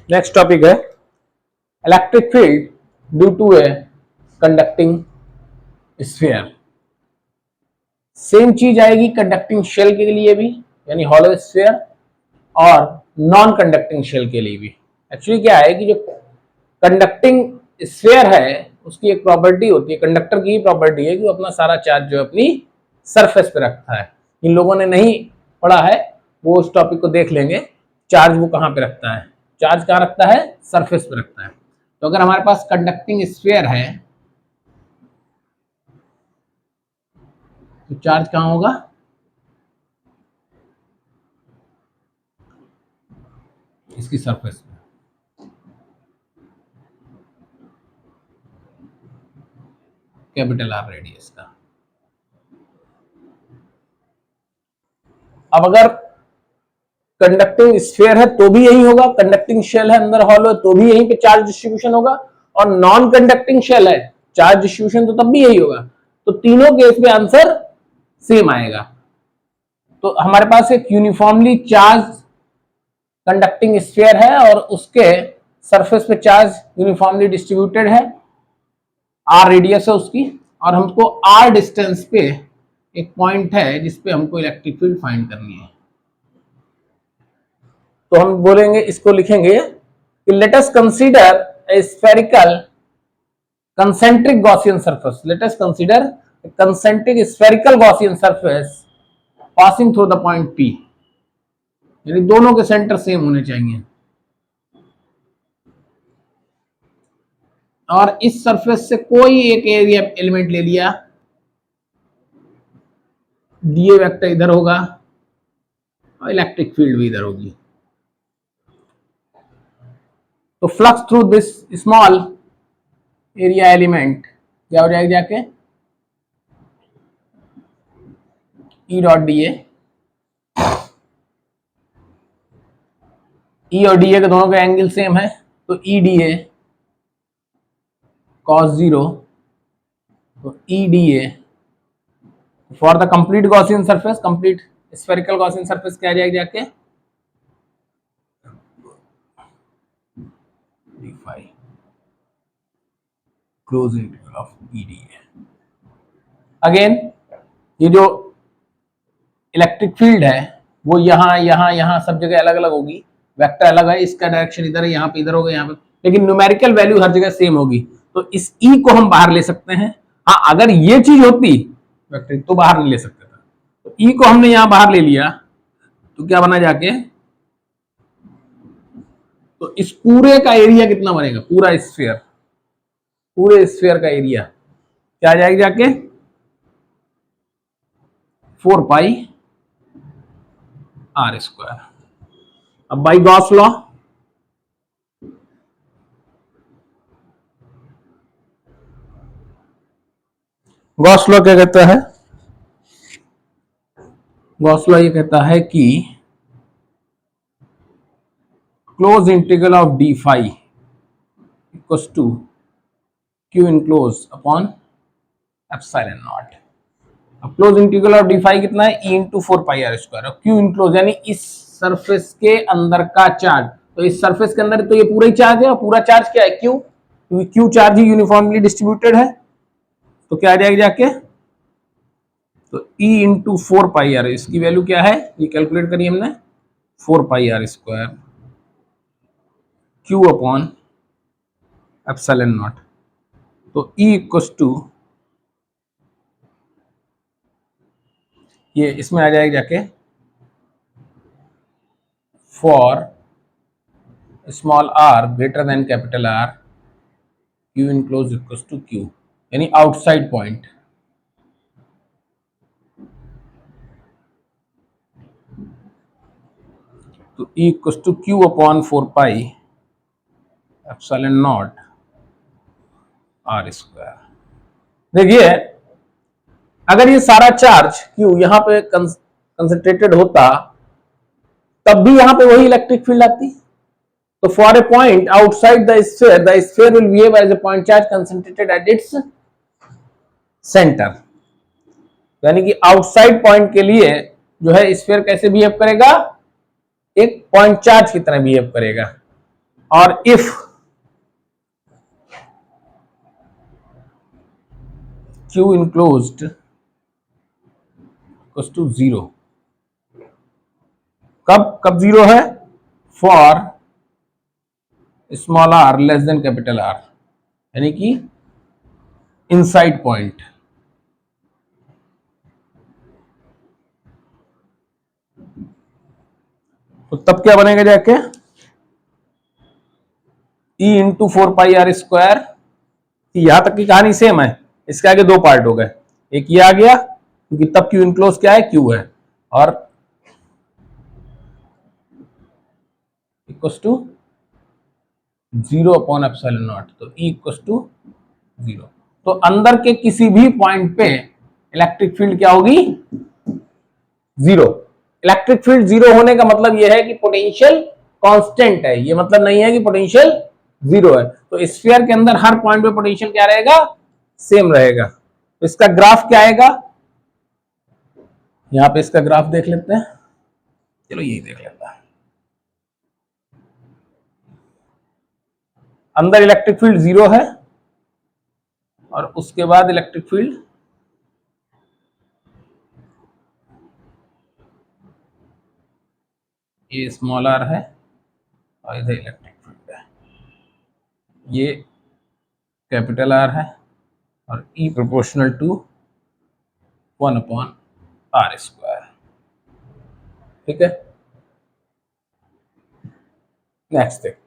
Next topic है electric field due to a conducting sphere. Same चीज आएगी conducting shell के लिए भी, यानी हॉलो स्फीयर, और नॉन कंडक्टिंग शेल के लिए भी। एक्चुअली क्या है कि जो कंडक्टिंग स्फीयर है उसकी एक प्रॉपर्टी होती है, कंडक्टर की ही प्रॉपर्टी है कि वो अपना सारा चार्ज जो अपनी सरफेस पे रखता है। इन लोगों ने नहीं पढ़ा है वो उस टॉपिक को देख लेंगे। चार्ज वो कहाँ पे रखता है, चार्ज कहाँ रखता है, सरफेस पे रखता है। तो अगर हमारे पास कंडक्टिंग स्फीयर है तो चार्ज कहाँ होगा, इसकी सरफेस पे। कैपिटल आर रेडियस का। अब अगर कंडक्टिंग स्फीयर है तो भी यही होगा, कंडक्टिंग शेल है अंदर हॉलो तो भी यहीं पे चार्ज डिस्ट्रीब्यूशन होगा, और नॉन कंडक्टिंग शेल है चार्ज डिस्ट्रीब्यूशन तो तब भी यही होगा। तो तीनों केस में आंसर सेम आएगा। तो हमारे पास एक यूनिफॉर्मली चार्ज कंडक्टिंग स्फीयर है और उसके सरफेस पे चार्ज यूनिफॉर्मली डिस्ट्रीब्यूटेड है, आर रेडियस है उसकी, और हमको आर डिस्टेंस पे एक पॉइंट है जिसपे हमको इलेक्ट्रिक फील्ड फाइंड करनी है। तो हम बोलेंगे, इसको लिखेंगे कि let us consider a spherical concentric Gaussian surface. Let us consider a concentric spherical Gaussian surface passing through the point P. यानी दोनों के सेंटर सेम होने चाहिए, और इस सरफेस से कोई एक एरिया एलिमेंट ले लिया, डीए वेक्टर इधर होगा और इलेक्ट्रिक फील्ड भी इधर होगी। तो flux through this small area element क्या हो जाएगा जाके, ई डॉट डी ए। ई और डी ए के दोनों के एंगल सेम है, तो ई डी ए cos 0, तो E D A for the complete Gaussian surface, complete spherical Gaussian surface क्या आ जाएगा जाके, d5 close integral of E D A. Again ये जो इलेक्ट्रिक फील्ड है वो यहाँ यहाँ यहाँ सब जगह अलग अलग होगी, वेक्टर अलग है, इसका डायरेक्शन इधर है, यहाँ पे इधर होगा, यहाँ पे, लेकिन न्यूमेरिकल वैल्यू हर जगह सेम होगी। तो इस ई को हम बाहर ले सकते हैं। हाँ, अगर ये चीज होती वेक्टर तो बाहर नहीं ले सकते थे, तो ई को हमने यहाँ बाहर ले लिया तो क्या बना जाके, तो इस पूरे का एरिया कितना बनेगा, पूरा स्फीयर, पूरे स्फीयर का एरिया क्या आ जाएगा जाके 4 पाई आर स्क्वायर। अब by Gauss law, Gauss law क्या कहता है, गॉस लॉ ये कहता है कि close integral of D phi equals to Q enclose upon epsilon naught. अब close integral of D phi कितना है, E into 4 pi R square, और क्यू इनक्लोज यानी इस सरफेस के अंदर का चार्ज। तो इस सरफेस के अंदर तो ये पूरा ही चार्ज है, और पूरा चार्ज क्या है, क्यू, क्योंकि क्यू चार्ज ही यूनिफॉर्मली डिस्ट्रीब्यूटेड है। तो क्या आ जाएगा जाके, तो ई इंटू 4 पाई आर, इसकी वैल्यू क्या है, ये कैलकुलेट करी हमने, 4 pi R square Q upon epsilon naught. तो ई इक्वल्स टू, ये इसमें आ जाएगा जाके for small R greater than capital R, Q enclose equals to Q, यानी आउटसाइड पॉइंट। तो E equals to Q upon 4 pi epsilon not R square. देखिए, अगर ये सारा चार्ज क्यू यहाँ पे कंसंट्रेटेड होता तब भी यहाँ पे वही इलेक्ट्रिक फील्ड आती। तो for a point outside the sphere will behave as a point charge concentrated at its centre. यानी कि आउटसाइड पॉइंट के लिए जो है स्फीयर कैसे बिहेव करेगा, एक पॉइंट चार्ज की तरह बिहेव करेगा। और if Q enclosed equals to zero, कब कब जीरो है? For small R less than capital R, यानी कि इनसाइड पॉइंट। तो तब क्या बनेगा जाके? E इंटू 4 पाई r स्क्वायर। यहां तक की कहानी सेम है, इसके आगे दो पार्ट हो गए, एक ये आ गया क्योंकि तब क्यू इनक्लोज क्या है? क्यू है, और equals to zero upon epsilon naught, तो E इक्वल्स टू जीरो। तो अंदर के किसी भी पॉइंट पे इलेक्ट्रिक फील्ड क्या होगी? जीरो। इलेक्ट्रिक फील्ड जीरो होने का मतलब यह है कि पोटेंशियल कांस्टेंट है, ये मतलब नहीं है कि पोटेंशियल जीरो है। तो स्फीयर के अंदर हर पॉइंट पे पोटेंशियल क्या रहेगा? सेम रहेगा। तो इसका ग्राफ क्या आएगा? यहां पे इसका ग्राफ देख लेते हैं, चलो यही देख लेते हैं। अंदर इलेक्ट्रिक फील्ड जीरो है, और उसके बाद इलेक्ट्रिक फील्ड ये स्मॉल आर है, और इधर इलेक्ट्रिक फील्ड है, ये कैपिटल आर है, और ई प्रोपोर्शनल टू 1/r²। ठीक है, नेक्स्ट देखते हैं।